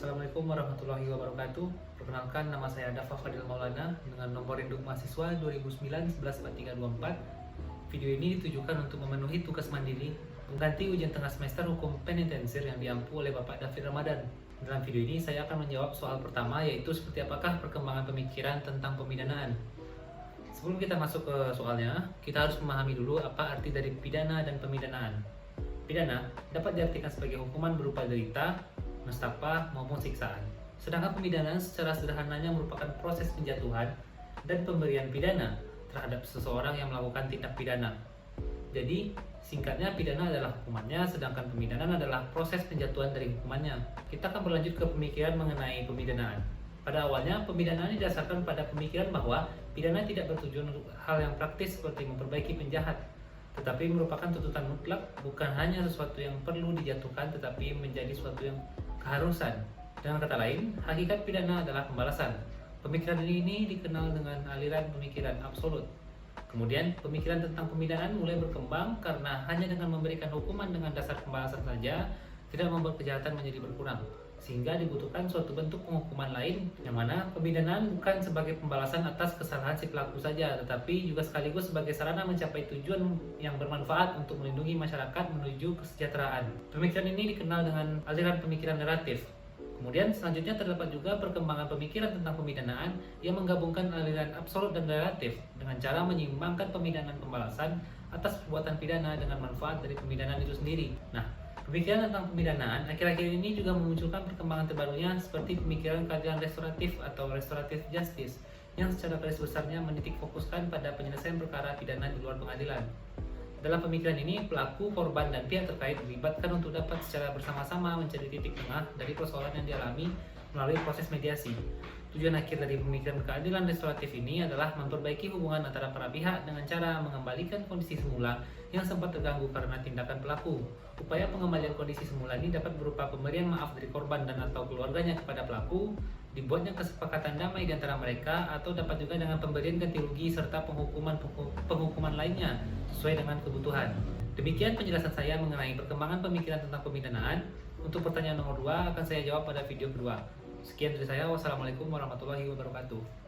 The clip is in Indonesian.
Assalamualaikum warahmatullahi wabarakatuh. Perkenalkan, nama saya Dafa Fadil Maulana dengan nomor induk mahasiswa 2009-114324. Video ini ditujukan untuk memenuhi tugas mandiri mengganti ujian tengah semester hukum penitensir yang diampu oleh Bapak David Ramadan. Dalam video ini saya akan menjawab soal pertama, yaitu seperti apakah perkembangan pemikiran tentang pemidanaan. Sebelum kita masuk ke soalnya, kita harus memahami dulu apa arti dari pidana dan pemidanaan. Pidana dapat diartikan sebagai hukuman berupa derita, nestapa, maupun siksaan. Sedangkan pemidanaan secara sederhananya merupakan proses penjatuhan dan pemberian pidana terhadap seseorang yang melakukan tindak pidana. Jadi, singkatnya pidana adalah hukumannya, sedangkan pemidanaan adalah proses penjatuhan dari hukumannya. Kita akan berlanjut ke pemikiran mengenai pemidanaan. Pada awalnya, pemidanaan didasarkan pada pemikiran bahwa pidana tidak bertujuan untuk hal yang praktis seperti memperbaiki penjahat, tetapi merupakan tuntutan mutlak, bukan hanya sesuatu yang perlu dijatuhkan, tetapi menjadi sesuatu yang keharusan. Dengan kata lain, hakikat pidana adalah pembalasan. Pemikiran ini dikenal dengan aliran pemikiran absolut. Kemudian, pemikiran tentang pemidanaan mulai berkembang karena hanya dengan memberikan hukuman dengan dasar pembalasan saja tidak membuat kejahatan menjadi berkurang, sehingga dibutuhkan suatu bentuk penghukuman lain, yang mana pemidanaan bukan sebagai pembalasan atas kesalahan si pelaku saja, tetapi juga sekaligus sebagai sarana mencapai tujuan yang bermanfaat untuk melindungi masyarakat menuju kesejahteraan. Pemikiran ini dikenal dengan aliran pemikiran naratif. Kemudian selanjutnya terdapat juga perkembangan pemikiran tentang pemidanaan yang menggabungkan aliran absolut dan relatif dengan cara menyeimbangkan pemidanaan pembalasan atas perbuatan pidana dengan manfaat dari pemidanaan itu sendiri. Nah, pemikiran tentang pemidanaan akhir-akhir ini juga memunculkan perkembangan terbarunya seperti pemikiran keadilan restoratif atau restoratif justice yang secara garis besarnya menitik fokuskan pada penyelesaian perkara pidana di luar pengadilan. Dalam pemikiran ini, pelaku, korban, dan pihak terkait dilibatkan untuk dapat secara bersama-sama mencari titik tengah dari persoalan yang dialami melalui proses mediasi. Tujuan akhir dari pemikiran keadilan restoratif ini adalah memperbaiki hubungan antara para pihak dengan cara mengembalikan kondisi semula yang sempat terganggu karena tindakan pelaku. Upaya pengembalian kondisi semula ini dapat berupa pemberian maaf dari korban dan atau keluarganya kepada pelaku, dibuatnya kesepakatan damai di antara mereka, atau dapat juga dengan pemberian ganti rugi serta penghukuman lainnya sesuai dengan kebutuhan. Demikian penjelasan saya mengenai perkembangan pemikiran tentang pemidanaan. Untuk pertanyaan nomor 2 akan saya jawab pada video kedua. Sekian dari saya. Wassalamualaikum warahmatullahi wabarakatuh.